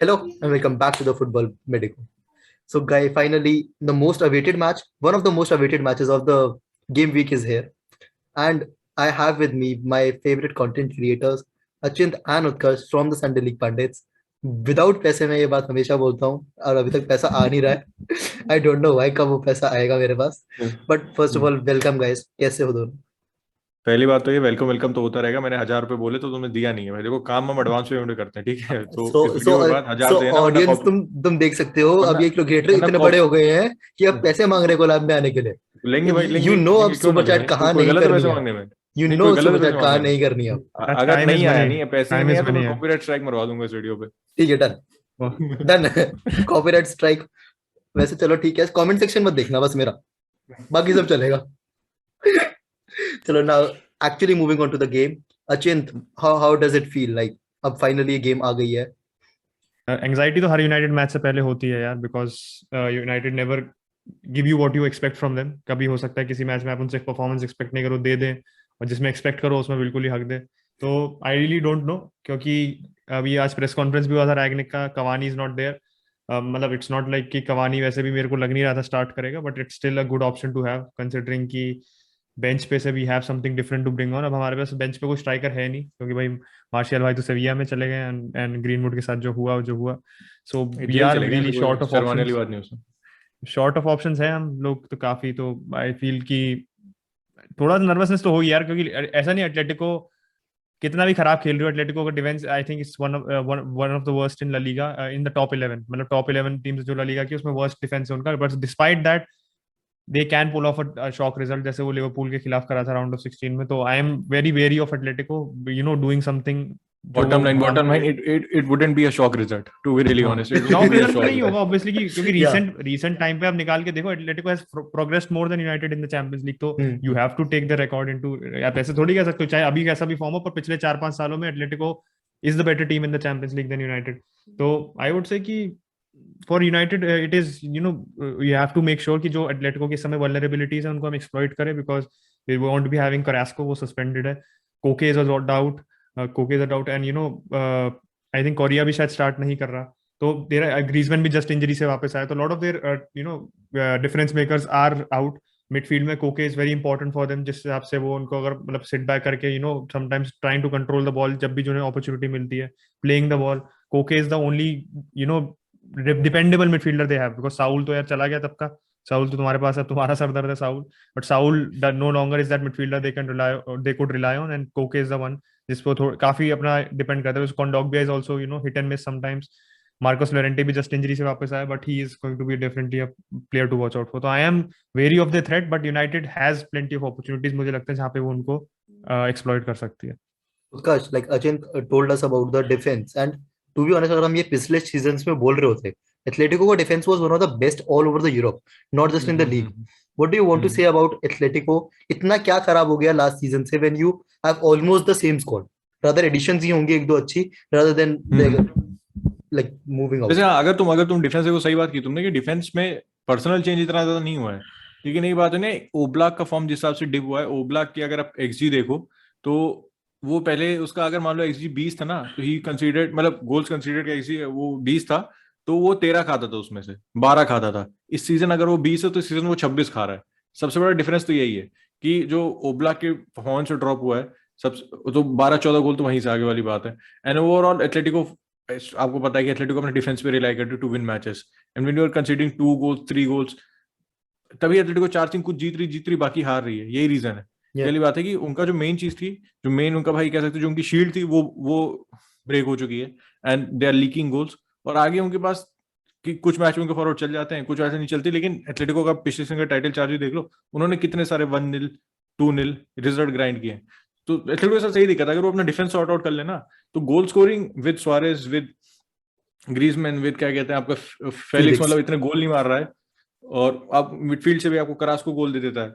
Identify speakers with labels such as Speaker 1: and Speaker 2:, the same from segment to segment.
Speaker 1: Hello and welcome back to the Football Medical. So, guy, finally, the most awaited match, one of the most awaited matches of the game week is here. And I have with me my favorite content creators, Achint and Utkarsh from the Sunday League Pundits. Without पैसे मैं ये बात हमेशा बोलता हूँ और अभी तक पैसा आ नहीं रहा है आई डोंट नो व्हाई कब वो पैसा आएगा मेरे पास but first of all welcome guys कैसे हो दोनों
Speaker 2: पहली बात तो ये वेलकम वेलकम तो होता रहेगा। मैंने 1,000 रुपए बोले तो तुमने दिया नहीं है भाई। देखो काम हम एडवांस पेमेंट करते हैं, ठीक है? तो
Speaker 1: सो
Speaker 2: इस
Speaker 1: सो
Speaker 2: वीडियो के बाद 1,000
Speaker 1: सो
Speaker 2: देना, वरना
Speaker 1: ऑडियंस
Speaker 2: कॉपी,
Speaker 1: तुम देख सकते हो
Speaker 2: वरना
Speaker 1: अभी एक लोग क्रिएटर
Speaker 2: वरना
Speaker 1: इतने बड़े
Speaker 2: कॉपी
Speaker 1: हो गए हैं कि अब पैसे मांग रहे हैं कोलैब में आने के
Speaker 2: लेंगे भाई,
Speaker 1: लिए
Speaker 2: लेंगे
Speaker 1: यू नो अब
Speaker 2: लेंगे, क्यों ना
Speaker 1: सुपर
Speaker 2: ले
Speaker 1: चैट
Speaker 2: भाई। कोई
Speaker 1: कहाँ
Speaker 2: कोई
Speaker 1: नहीं
Speaker 2: गलत है
Speaker 1: करनी
Speaker 2: पैसे
Speaker 1: है
Speaker 2: मांगने में?
Speaker 1: यू
Speaker 2: नहीं, कोई
Speaker 1: नो
Speaker 2: गलत है
Speaker 1: सुपर
Speaker 2: पैसे
Speaker 1: चैट कहाँ
Speaker 2: मांगने में।
Speaker 1: नहीं करनी है अब
Speaker 2: अगर
Speaker 3: टाइम इज
Speaker 2: नहीं आया,
Speaker 3: मनी।
Speaker 2: नहीं है, पैसे ही
Speaker 3: टाइम
Speaker 2: नहीं
Speaker 3: इज
Speaker 2: आया, तो मैं
Speaker 3: मनी है।
Speaker 2: कॉपीराइट स्ट्राइक मरवा दूंगा इस वीडियो पे।
Speaker 1: ठीक है डन डन कॉपीराइट स्ट्राइक वैसे चलो ठीक है कमेंट सेक्शन मत देखना बस मेरा बाकी सब चलेगा चलो now actually moving on to the game Achint how does it feel like अब फाइनली ये गेम आ गई है
Speaker 3: एंजाइटी तो हर यूनाइटेड मैच से पहले होती है यार, because United never give you what you expect from them. कभी हो सकता है किसी मैच में आप उनसे परफॉर्मेंस एक्सपेक्ट नहीं करो, दे दें, और जिसमें एक्सपेक्ट करो उसमें बिल्कुल ही हक दे। तो आई रियली डोंट नो, क्योंकि अभी आज प्रेस कॉन्फ्रेंस भी हुआ था रैगनिक का, कवानी इज नॉट देयर। मतलब इट्स नॉट लाइक कि कवानी वैसे भी मेरे को लग नहीं रहा था स्टार्ट करेगा, but it's still a good option to have considering कि बेंच पे से we have something different to bring on. अब हमारे पास बेंच पे कोई स्ट्राइकर है नहीं, क्योंकि भाई मार्शियल भाई तो सेविया में चले गए, एंड ग्रीनवुड के साथ जो हुआ सो वी
Speaker 2: ईपीएल
Speaker 3: आर
Speaker 2: चले गए,
Speaker 3: रियली
Speaker 2: ऐसे कोई
Speaker 3: शॉर्ट ऑफ
Speaker 2: शर्माने वाली
Speaker 3: ऑप्शंस।
Speaker 2: बात नहीं उसमें।
Speaker 3: शॉर्ट ऑफ ऑप्शंस है हम लोग तो काफी। तो आई फील कि थोड़ा नर्वसनेस तो होगी यार, क्योंकि ऐसा नहीं एटलेटिको कितना भी खराब खेल रही हो, एटलेटिको का defence I think it's one of the worst in La Liga, in the top 11, मतलब टॉप 11 टीम्स जो ला लीगा की उसमें वर्स्ट डिफेंस है उनका। But despite that they can pull off a shock result, जैसे वो Liverpool के खिलाफ करा था राउंड ऑफ 16 में। तो I am very very of Atletico, you know, doing something जो वो
Speaker 2: बॉटम लाइन,
Speaker 3: मांग।
Speaker 2: It wouldn't be a shock result, to be really
Speaker 3: हाँ,
Speaker 2: honest, it wouldn't
Speaker 3: shock
Speaker 2: be a
Speaker 3: result तो
Speaker 2: शॉक
Speaker 3: नहीं होगा
Speaker 2: result.
Speaker 3: Obviously, क्योंकि
Speaker 1: या
Speaker 3: recent recent time पे आप निकाल के देखो, Atletico has progressed more than United in the Champions League. तो you have to take the record into. आप ऐसे थोड़ी कह सकते हो चाहे अभी कैसा भी फॉर्म हो, पर पिछले 4-5 सालों में Atletico is the better team in the Champions League than United. तो आई वुड से कि for United it is, you know, you have to make sure कि जो एटलेटिको के समय वल्नरेबिलिटीज है उनको हम एक्सप्लॉइट करें, because we want to be having Carrasco, वो सस्पेंडेड है। Koke is a doubt, Koke is a doubt, and you know I think Correa भी शायद स्टार्ट नहीं कर रहा। तो देर ग्रीजमैन भी जस्ट इंजरी से वापस आया, तो lot of their you know difference makers are out. Midfield में Koke is very important for them, जिस हिसाब से वो उनको अगर मतलब सिट बैक करके, you know, sometimes trying to control the ball, जब भी जो उन्हें अपॉर्चुनिटी मिलती है playing the ball. Koke is the only, you know, dependable midfielder they have, because Saul तो यार चला गया तब का। साउल तो तुम्हारे पास है, तुम्हारा सरदर्द है Saul, but Saul no longer is that midfielder they can rely, they could rely on, and Koke is the one जिस पर काफी अपना डिपेंड करता है। Kondogbia is also, you know, hit and miss sometimes. Marcos Llorente भी just injury से वापस आया, but he is going to be definitely a player to watch out for. तो I am very of the threat, but United has plenty of opportunities, मुझे लगता है, जहाँ पे वो उनको एक्सप्लॉइट कर सकती है।
Speaker 1: Utkarsh, like Achin told us about the defense, and to be honest, अगर हम ये पिछले सीजन्स में बोल रहे होते, एथलेटिको का defence was one of the best all over the Europe, not just in the league. What do you want to
Speaker 2: hmm.
Speaker 1: Say about Atletico? इतना क्या खराब हो गया लास्ट सीजन से when you have almost the same squad? Rather additions ही होंगी एक दो अच्छी, रादर देन लाइक मूविंग
Speaker 2: वैसे
Speaker 1: आउट.
Speaker 2: हाँ, अगर तुम डिफेंस, को सही बात की तुमने कि डिफेंस में पर्सनल चेंज इतना ज्यादा नहीं हुआ है, लेकिन एक बात है ना, ओब्लाक का फॉर्म जिस हिसाब से डिप हुआ है, ओब्लाक की अगर आप एक्सजी देखो तो वो पहले उसका अगर मान लो एक्सजी 20 था ना, तो ही कंसीडर्ड, मतलब गोल्स कंसीडर्ड का एक्सजी वो 20 था, तो वो 13 खाता था, उसमें से 12 खाता था। इस सीजन अगर वो 20 है तो इस सीजन वो 26 खा रहा है। सबसे बड़ा डिफरेंस तो यही है कि जो ओब्लाक के परफॉर्मेंस से ड्रॉप हुआ है, सब तो 12-14 गोल तो वहीं से आगे वाली बात है। एंड ओवरऑल एथलेटिको, आपको पता है कि एथलेटिको अपने डिफेंस पे रिलाई करते to win matches, and when you are considering 2 goals 3 goals, तभी एथलेटिको 4-3 कुछ जीत रही बाकी हार रही है। यही रीजन है।
Speaker 1: या
Speaker 2: पहली बात है कि उनका जो मेन चीज थी, जो मेन उनका भाई कह सकते जो उनकी शील्ड थी, वो ब्रेक हो चुकी है, and they are leaking goals. और आगे उनके पास कि कुछ मैच में उनके फॉरवर्ड चल जाते हैं, कुछ ऐसे नहीं चलते। लेकिन एथलेटिको का पिछले सीजन का टाइटल चार्ज भी देख लो, उन्होंने कितने सारे 1-0 2-0 रिजल्ट ग्राइंड किए। तो एथलेटिको के साथ सही दिक्कत है, अगर वो अपना डिफेंस सॉर्ट आउट कर लेना, तो goal scoring with Suarez, with Griezmann, with क्या कहते हैं आपका फेलिक्स,
Speaker 1: फेलिक्स.
Speaker 2: मतलब इतने गोल नहीं मार रहा है, और आप मिडफील्ड से भी आपको करास्को गोल दे देता है।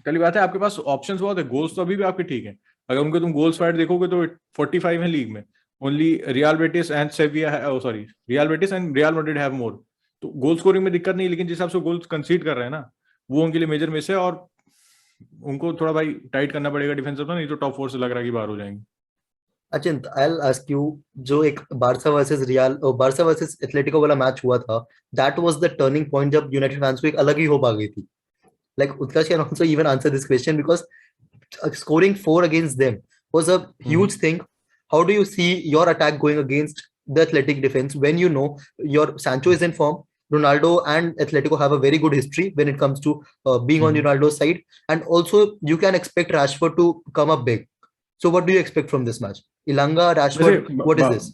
Speaker 2: पहली बात है आपके पास ऑप्शंस बहुत है, गोल्स तो अभी भी आपके ठीक है। अगर उनके तुम गोल्स फाइट देखोगे तो 45 है लीग में। Only Real Betis and Sevilla है, sorry, Real Betis and Real Madrid have more. तो गोल स्कोरिंग में दिक्कत नहीं, लेकिन जिस हिसाब से गोल्स कंसीड कर रहे हैं ना, वो उनके लिए मेजर मिस है, और उनको थोड़ा भाई टाइट करना पड़ेगा डिफेंसिव, नहीं तो टॉप 4 से लग रहा है कि बाहर हो जाएंगे।
Speaker 1: अचिंत, I'll ask you, जो एक बारसा वर्सेस एथलेटिको वाला मैच हुआ था, that was the turning point जब यूनाइटेड फैंस को एक अलग ही होप आ गई थी. Like Utkarsh can also even answer this question because scoring 4 against them was a huge thing. How do you see your attack going against the Athletic defense when you know your Sancho is in form? Ronaldo and Atletico have a very good history when it comes to being on Ronaldo's side, and also you can expect Rashford to come up big. So what do you expect from this match? Ilanga, Rashford, what is this?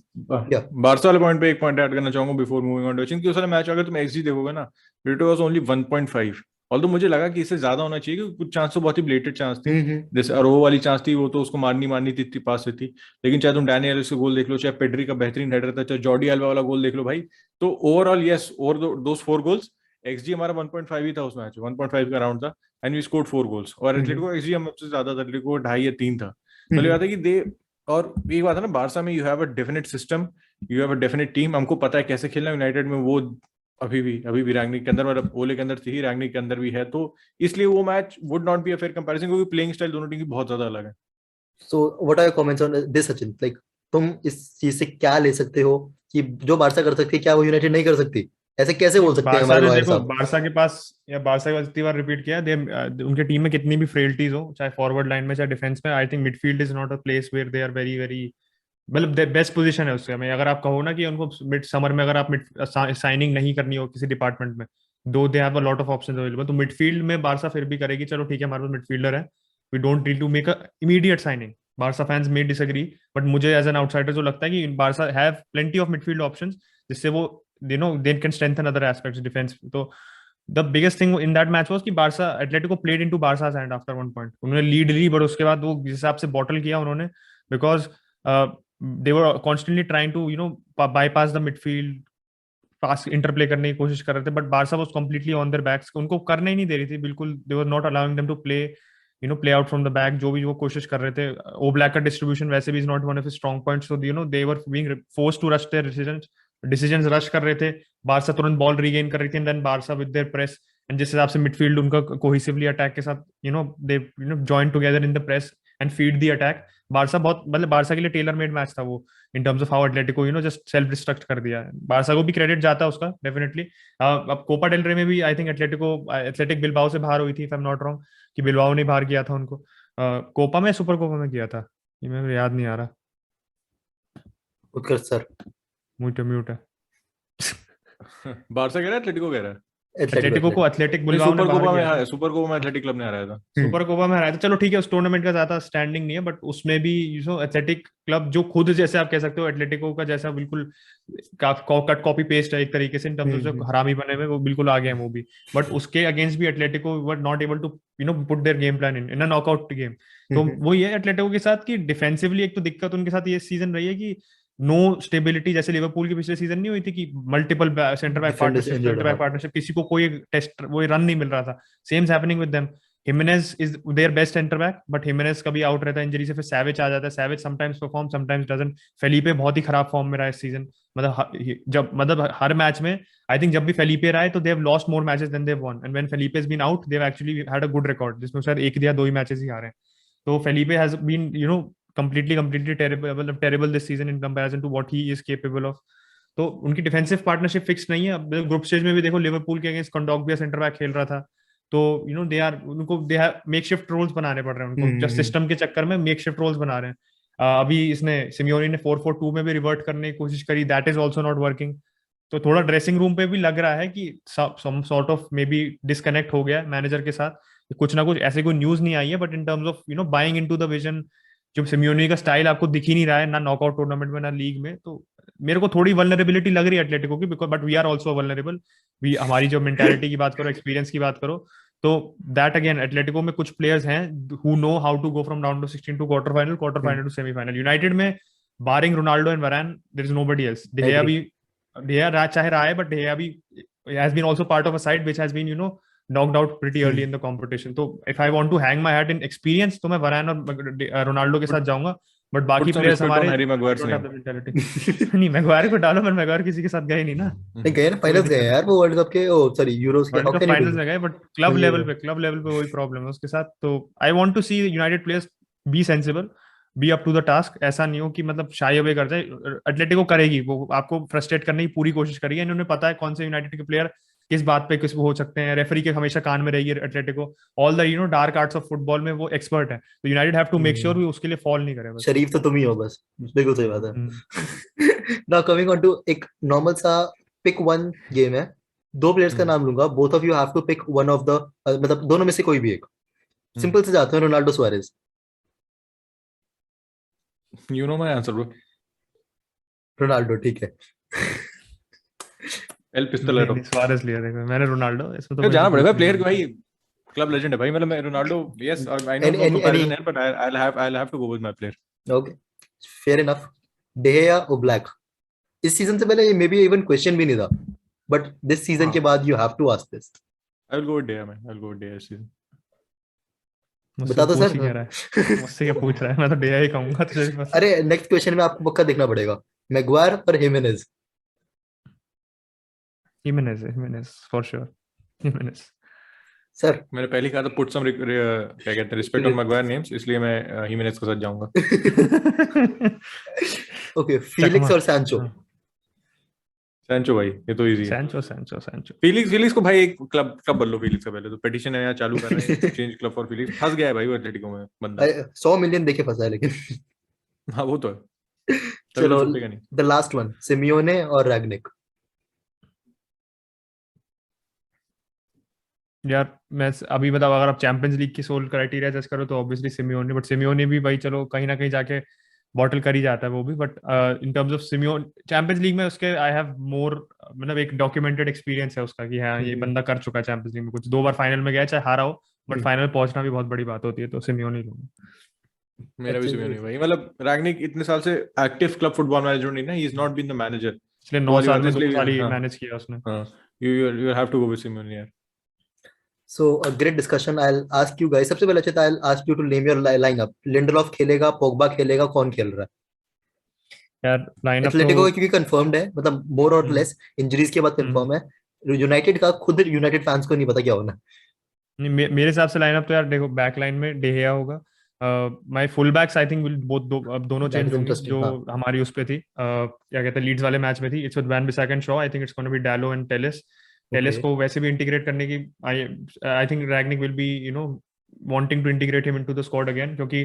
Speaker 1: Yeah.
Speaker 2: Barça वाले point पे एक point add करना चाहूंगा before moving on to क्योंकि उस वाले match अगर तुम एक्सजी देखोगे ना, इट वाज ओनली 1.5. ऑल्दो मुझे लगा कि इससे ज्यादा होना चाहिए क्योंकि कुछ चांस तो बहुत ही ब्लेटेड चांस थी. जैसे अरोहो वाली चांस थी, वो तो उसको मारनी थी, इतनी पास से थी. लेकिन चाहे तुम डैनी एल्वेस का गोल देख लो, चाहे पेड्री का बेहतरीन हेडर था, चाहे जॉर्डी अल्बा वाला गोल देख लो भाई, तो ओवरऑल यस, और दोस 4 गोल्स, एक्सजी हमारा 1.5 ही था उस मैच, 1.5 का राउंड था, एंड वी स्कोर्ड 4 गोल्स. और एथलेटिको एक्सजी हमसे ज्यादा था, एथलेटिको 2.5 या 3 था. मतलब बात है कि दे, और एक बात है ना, बारसा में you have a definite system, you have a definite team, हमको पता है कैसे खेलना. यूनाइटेड में वो अभी भी रैंगनिक के अंदर, मतलब ओले के अंदर थी, रैंगनिक के अंदर भी है, तो इसलिए वो match would not be a fair comparison क्योंकि प्लेइंग स्टाइल दोनों टीम की बहुत ज्यादा अलग है.
Speaker 1: So what are your comments on this Achint? Like तुम इस चीज से क्या ले सकते हो कि जो बारसा कर सकती है क्या वो यूनाइटेड नहीं कर सकती? ऐसे कैसे बोल सकते हैं
Speaker 3: बारसा
Speaker 1: हमारे
Speaker 3: ने,
Speaker 1: लॉयर
Speaker 3: देखो
Speaker 1: साहब?
Speaker 3: बारसा के पास इतनी बार रिपीट किया, दे उनके टीम में कितनी भी फ्रेल्टीज हो, चाहे फॉरवर्ड लाइन में चाहे डिफेंस में, I think midfield is not a place where they are very very, मतलब बेस्ट पोजीशन है उसके में. अगर आप कहो ना कि उनको मिड समर में अगर आप मिड साइनिंग नहीं करनी हो किसी डिपार्टमेंट में, दो they have a lot of options available, तो मिडफील्ड में बारसा फिर भी करेगी, चलो ठीक है हमारे पास मिडफील्डर है, we don't need to make a immediate signing. Barca fans may disagree, but मुझे एज एन आउटसाइडर जो लगता है कि Barca have plenty of midfield options, जिससे वो they can strengthen other aspects defence. तो the biggest thing in that match was कि Barça Atletico played into Barca's hand after one point. उन्होंने lead ली, बट उसके बाद वो जिस हिसाब से बॉटल किया उन्होंने, because they were constantly trying to bypass the midfield, pass interplay करने की कोशिश कर रहे थे, but Barca was completely on their backs, उनको करने ही नहीं दे रही थी बिल्कुल. They were not allowing them to play out from the back, जो भी वो कोशिश कर रहे थे. ओ ब्लैक का डिस्ट्रीब्यूशन वैसे भी is not one of his strong points, so they were being forced to rush their decisions rush कर रहे थे. बारसा तुरंत बॉल रीगेन कर रही थी, and then Barca with their press, and जिस हिसाब से मिडफील्ड उनका कोहेसिवली अटैक के साथ they join together in the press and feed the attack. Barca बहुत, मतलब बारसा के लिए टेलर मेड मैच था वो, in terms of how Atletico just self destruct कर दिया. बारसा को भी क्रेडिट जाता है उसका डेफिनेटली. अब कोपा डेल रे में भी आई थिंक एथलेटिक बिलबाओ से बाहर हुई थी, if I am not wrong, कि बिलबाओ ने बाहर किया था उनको. कोपा में सुपर कोपा में किया था, ये मेरे याद नहीं आ रहा.
Speaker 1: उत्कर्ष सर,
Speaker 3: म्यूट है.
Speaker 2: बारसा कह रहा है, एथलेटिको कह रहा है?
Speaker 3: एथलेटिको को एथलेटिक बिलबाओ ने बाहर किया था.
Speaker 2: सुपर कोपा में एथलेटिक क्लब ने हराया था.
Speaker 3: सुपर कोपा में हराया था, चलो ठीक है, उस टूर्नामेंट का ज्यादा स्टैंडिंग नहीं है, बट उसमें भी एथलेटिक क्लब जो खुद, जैसे आप कह सकते हो एथलेटिको का जैसा बिल्कुल कट कॉपी पेस्ट है एक तरीके से, इन टर्म्स ऑफ हरामी बने हुए, वो बिल्कुल आगे हैं वो भी. बट उसके अगेंस्ट भी Atletico were not able to put their game plan in a knockout game. तो वो ये एथलेटिको के साथ कि डिफेंसिवली एक तो दिक्कत उनके साथ ये सीजन रही है कि नो स्टेबिलिटी, जैसे लिवरपूल के पिछले सीजन नहीं हुई थी कि मल्टीपल सेंटर बैक पार्टनरशिप, किसी को कोई टेस्ट वो रन नहीं मिल रहा था. Same happening with them. Gimenez is their best centre back, but Gimenez कभी आउट रहता है इंजरी से, फिर सैवेज आ जाता है. Savage sometimes perform, sometimes doesn't. Felipe बहुत ही खराब फॉर्म में रहा है इस सीजन, मतलब हर मैच में आई थिंक जब भी फेलिपे रहा है तो they have lost more matches than they have won, and when Felipe has been out they have actually had a good record, जिसमें शायद एक या दो ही मैचेस ही हारे हैं. तो Felipe has been completely terrible this season in comparison to what he is capable of. तो उनकी डिफेंसिव पार्टनरशिप फिक्स नहीं है. अब ग्रुप स्टेज में भी देखो लिवरपूल के अगेंस्ट कंडोग्बिया सेंटर बैक खेल रहा था, तो दे हैव मेकशिफ्ट रोल्स बनाने पड़ रहे हैं उनको, जस्ट सिस्टम के चक्कर में मेकशिफ्ट रोल्स बना रहे हैं. अभी इसने सिमियोनी ने 4-4-2 में भी रिवर्ट करने की कोशिश करी, that is also not working. तो थोड़ा ड्रेसिंग रूम पे भी लग रहा है कि some sort of maybe disconnect हो गया मैनेजर के साथ. कुछ ना कुछ ऐसे कोई न्यूज नहीं आई है, but in terms of buying into the vision, जो सिमियोनी का स्टाइल आपको दिख ही नहीं रहा है ना नॉकआउट टूर्नामेंट में ना लीग में, तो मेरे को थोड़ी वल्नरेबिलिटी लग रही है एटलेटिको की, because but we are also vulnerable. We हमारी जो मेंटालिटी की बात करो, एक्सपीरियंस की बात करो, तो दैट अगेन एटलेटिको में कुछ प्लेयर्स हैं who know how to go from round of 16 to quarter final to semifinal. United में barring Ronaldo and Varane there is nobody else. De Gea चाहे रहा है, बट डेया भी has been also part of a side which has been knocked out pretty early in the competition. तो if I want to hang my hat in experience, तो मैं वरान और Ronaldo के साथ जाऊंगा, बट बाकी प्लेयर्स हमारे नहीं. मैगवायर को डालो, पर मैगवायर किसी के साथ गए नहीं ना.
Speaker 1: नहीं गए ना, फाइनल्स गए यार वो वर्ल्ड कप के, सॉरी यूरोस के,
Speaker 3: वर्ल्ड कप फाइनल्स में गए, बट क्लब लेवल पे वही प्रॉब्लम है उसके साथ. तो I want to see United players be sensible. Be up to the task, ऐसा नहीं हो कि मतलब शाई अवे कर जाए। एटलेटिको करेगी, वो आपको फ्रस्ट्रेट करने की पूरी कोशिश करेगी, इन्होंने पता है कौन से यूनाइटेड के प्लेयर किस बात पे किस हो सकते हैं, रेफरी के हमेशा कान में रहेगी Atletico, all the dark arts of football में वो एक्सपर्ट है, तो United have to make sure
Speaker 1: hmm,
Speaker 3: कि उसके लिए फॉल नहीं करे बस।
Speaker 1: शरीफ तो तुम ही हो बस, बिल्कुल सही बात
Speaker 3: हम्म,
Speaker 1: है। नाउ कमिंग ऑन टू एक नॉर्मल सा पिक वन गेम है, दो प्लेयर्स का
Speaker 2: हम्म,
Speaker 1: नाम लूंगा, both of you have to pick one of the, मतलब दोनों में से कोई भी एक,
Speaker 2: हम्म।
Speaker 1: सिंपल से जाते हैं, Ronaldo Suarez.
Speaker 2: You know my answer, bro.
Speaker 1: Ronaldo, ठीक है।
Speaker 2: El
Speaker 3: नहीं
Speaker 2: Pistolero.
Speaker 3: नहीं, सुआरेज लिया, देखो मैंने रोनाल्डो, इसमें तो
Speaker 2: यार
Speaker 3: मेरे
Speaker 2: जाना
Speaker 3: को
Speaker 2: पड़ेगा
Speaker 3: पूछ
Speaker 2: प्लेयर के
Speaker 3: नहीं।
Speaker 2: भाई, क्लब लेजेंड है भाई, मतलब मैं Ronaldo, yes I know
Speaker 1: any
Speaker 2: no
Speaker 1: any any
Speaker 2: comparison है, but I'll have to go with my player.
Speaker 1: Okay, fair enough. De Gea और ब्लैक, इस सीजन से पहले मे बी इवन क्वेश्चन भी नहीं था, बट दिस सीजन
Speaker 3: हाँ,
Speaker 1: के बाद you have to ask this.
Speaker 2: I will go with Dea, man. I'll go with Dea this season.
Speaker 3: मुझसे
Speaker 1: बता दो
Speaker 3: पूछ
Speaker 1: सर।
Speaker 3: ही क्या रहा है, मुझसे क्या पूछ रहा है, मैं तो डेया ही कहूंगा तुझे बस।
Speaker 1: अरे नेक्स्ट क्वेश्चन में आपको पक्का देखना पड़ेगा, मैगवायर और हिमेनेज।
Speaker 3: हिमेनेज फॉर श्योर, हिमेनेज।
Speaker 1: सर।
Speaker 2: मैंने पहले कहा था पुट सम क्या कहते हैं रिस्पेक्ट ऑन मैगवायर नेम्स, इसलिए मैं हिमेनेज के साथ जाऊंगा।
Speaker 1: ओके,
Speaker 3: चकमा।
Speaker 1: फीलिक्स और सैंचो।
Speaker 3: हाँ,
Speaker 2: सैंचो भाई, ये तो इजी है।
Speaker 3: सैंचो।
Speaker 2: फिलिक्स को भाई एक क्लब क्लब बदलो, फिलिक्स का पहले तो पिटीशन है यहाँ चालू कर रहे हैं, चेंज क्लब फॉर फिलिक्स, फंस गया है भाई वो एथलेटिको में बंदा।
Speaker 1: 100 मिलियन देके फंसा है लेकिन।
Speaker 2: हाँ वो तो है, तभी तो
Speaker 1: चलो,
Speaker 2: छूटेगा नहीं।
Speaker 1: द लास्ट वन, सिमियोने और रैग्निक।
Speaker 3: यार मैं अभी बताओ, अगर आप चैंपियंस लीग की सोल क्राइटेरिया जज करो तो ऑब्वियसली सिमियोने, बट सिमियोने भी भाई चलो कहीं ना कहीं जाके बॉटल कर ही जाता है वो भी, but in terms of Simeone Champions League में उसके आई हैव मोर, मतलब एक डॉक्यूमेंटेड एक्सपीरियंस है उसका कि हाँ ये बंदा कर चुका है चैंपियंस लीग में कुछ, 2 बार फाइनल में गया चाहे हारा हो, बट फाइनल पहुंचना भी बहुत बड़ी बात होती है, तो सिमियोने लूंगा।
Speaker 2: मेरा भी सिमियोने भाई, मतलब रैग्निक इतने साल से एक्टिव क्लब फुटबॉल मैनेजर नहीं ना, he is not been the manager.
Speaker 3: इसलिए 9 साल में 2 साल ही मैनेज किया उसने।
Speaker 2: हाँ, you have to go with Simeone यार।
Speaker 1: So a great discussion. I'll ask you guys. सबसे पहले अच्छा I'll ask you to name your lineup. Lindelof खेलेगा, पोग्बा खेलेगा, कौन खेल रहा है?
Speaker 3: यार लाइनअप
Speaker 1: एथलेटिको
Speaker 3: तो
Speaker 1: क्योंकि कंफर्म्ड है, मतलब मोर और लेस इंजरीज के बाद कंफर्म है। यूनाइटेड का खुद यूनाइटेड फैंस को नहीं पता क्या होना है।
Speaker 3: नहीं, मेरे हिसाब से लाइनअप तो यार देखो, बैक लाइन में डेहिया होगा, my full backs I think will both, अब दोनों
Speaker 1: That
Speaker 3: चेंज
Speaker 1: is
Speaker 3: होंगी,
Speaker 1: interesting.
Speaker 3: जो
Speaker 1: हाँ,
Speaker 3: हमारी उस पे थी, क्या कहते हैं लीड्स वाले मैच में थी, it's with van Bissaka and Shaw, I think it's gonna be Dalot and Telles. Telles
Speaker 1: okay.
Speaker 3: को वैसे भी इंटीग्रेट करने की I think Rangnick will be wanting to integrate him into the squad again, क्योंकि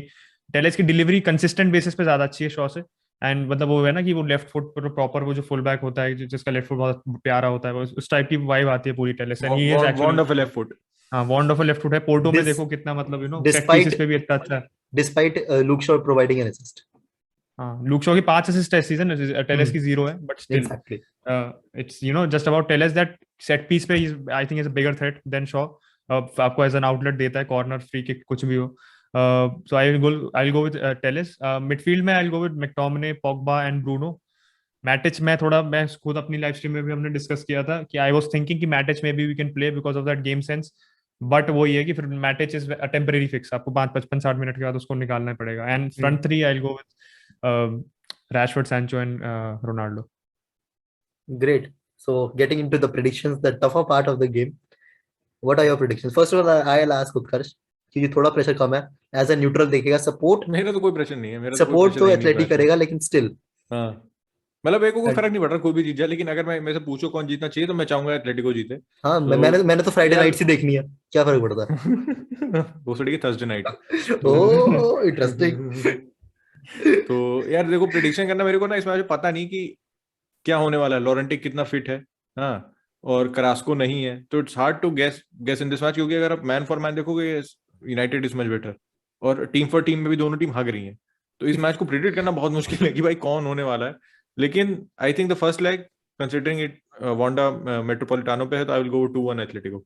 Speaker 3: Telles की delivery consistent basis पे ज्यादा अच्छी है शॉ से, एंड मतलब वो है ना कि वो लेफ्ट फुट पर प्रॉपर वो जो फुल बैक होता है, जिसका लेफ्ट फुट बहुत प्यारा होता है, वो उस टाइप की वाइब आती है पूरी Telles, and he is actually
Speaker 2: wonderful left foot.
Speaker 3: हाँ वंडरफुल लेफ्ट फुट है। पोर्टो में
Speaker 1: This
Speaker 3: देखो कितना मतलब सेट पीसेस
Speaker 1: despite
Speaker 3: पे भी इतना अच्छा है।
Speaker 1: despite Luke Shaw providing an assist.
Speaker 3: हाँ, लूक शॉ की 5 असिस्ट है सीजन, टेलेस की 0 है, but still
Speaker 1: Exactly.
Speaker 3: It's just about Telles that set piece पे I think is a bigger threat than Shaw, आपको एज एन आउटलेट देता है, corner free kick कुछ भी हो, so I will go with Telles. Midfield में I will go with McTominay, Pogba and Bruno. Matic मैं खुद अपनी लाइव स्ट्रीम में भी हमने डिस्कस किया था कि आई वाज थिंकिंग कि मैटिच में भी we can play because of that game sense, but वो ये है कि फिर Matic is a temporary fix, आपको 55-60 मिनट के बाद उसको निकालना पड़ेगा, and front three I will go with Rashford, Sancho and Ronaldo.
Speaker 1: Great. So getting into the predictions, the tougher part of the game. What are your predictions? First of all, I'll ask Utkarsh क्योंकि थोड़ा pressure कम है, as a neutral देखेगा, support
Speaker 2: मेरा तो कोई pressure नहीं है, मेरा तो कोई
Speaker 1: सपोर्ट
Speaker 2: प्रेशर
Speaker 1: तो
Speaker 2: है ही नहीं इस
Speaker 1: एथलेटिक
Speaker 2: मैच में।
Speaker 1: करेगा, लेकिन स्टिल
Speaker 2: हाँ, मतलब मेरे को कोई फर्क नहीं पड़ रहा कोई भी जीत जाए, लेकिन अगर मैं मेरे से पूछो कौन जीतना चाहिए तो मैं चाहूंगा एथलेटिको जीते।
Speaker 1: हाँ,
Speaker 2: तो
Speaker 1: मैंने तो फ्राइडे
Speaker 2: यार
Speaker 1: नाइट ही देखनी है, क्या फर्क पड़ता
Speaker 2: वो सड़ी थर्सडे नाइट।
Speaker 1: है? Oh interesting.
Speaker 2: तो यार देखो, प्रिडिक्शन करना मेरे को ना इस मैच में पता नहीं कि क्या होने वाला है, लॉरेंटिक कितना फिट है, हाँ, और करास्को नहीं है, तो it's hard to guess in this match, क्योंकि अगर आप मैन फॉर मैन देखोगे यूनाइटेड इज मच बेटर, और टीम फॉर टीम में भी दोनों टीम हग रही हैं, तो इस मैच को प्रिडिक्ट करना बहुत मुश्किल है कि भाई कौन होने वाला है। लेकिन I think the first leg considering it Wanda Metropolitano पे है, तो I will go 2-1 Atletico.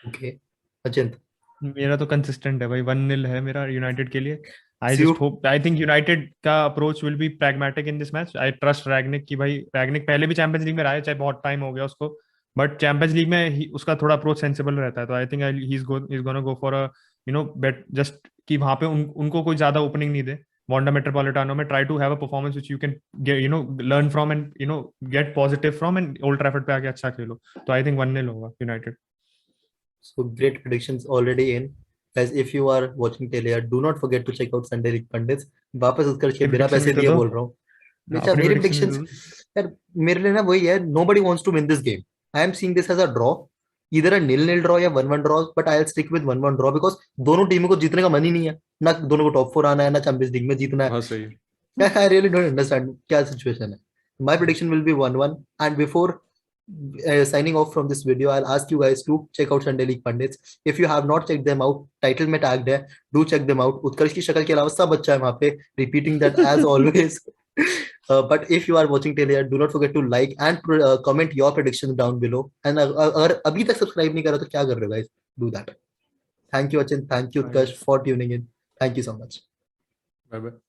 Speaker 1: Okay, Achint.
Speaker 3: मेरा तो कंसिस्टेंट है भाई, 1-0 है मेरा यूनाइटेड के लिए। I
Speaker 1: Sue?
Speaker 3: Just hope, I think United का approach will be pragmatic in this match. I trust Rangnick की, भाई रैग्निक पहले भी चैंपियंस लीग में रहा है, चाहे बहुत टाइम हो गया उसको, बट चैंपियंस लीग में उसका थोड़ा अप्रोच सेंसिबल रहता है, तो आई think he is gonna go for a bet, just कि वहां पे उनको कोई ज्यादा ओपनिंग नहीं दे वांडा मेट्रोपॉलिटानो में, try to have a performance which you can learn from and get positive from, and Old Trafford पे आके अच्छा खेलो, तो आई थिंक 1-0 होगा United.
Speaker 1: So great predictions already in. guys, if you are watching till here, do not forget to check out Sunday League Pundits. वापस उत्कर्ष के बिना
Speaker 3: prediction
Speaker 1: पैसे
Speaker 3: भी तो
Speaker 1: दिए
Speaker 3: दो।
Speaker 1: बोल रहा हूँ। अच्छा,
Speaker 3: अपनी
Speaker 1: मेरी
Speaker 3: predictions भी
Speaker 1: predictions यार मेरे लिए ना वही है, nobody wants to win this game. I am seeing this as a draw, either a 0-0 draw या 1-1 draw, but I'll stick with 1-1 draw because दोनों टीमों को जीतने का मन ही नहीं है, ना दोनों को टॉप 4 आना है, ना चैंपियंस लीग में जीतना है।
Speaker 2: बहुत सही है।
Speaker 1: I really don't understand क्या सिचुएशन है। My prediction will be 1-1, and before signing off from this video, I'll ask you guys to check out Sunday League Pundits. If you have not checked them out, title में tagged है, do check them out. उत्कर्ष की शक्ल के अलावा सब अच्छा है वहाँ पे, repeating that as always. But if you are watching till here, do not forget to like and comment your predictions down below. And अगर अभी तक subscribe नहीं करा तो क्या कर रहे हो guys? Do that. Thank you Achin, thank you Utkarsh for tuning in. Thank you so much.
Speaker 2: Bye bye.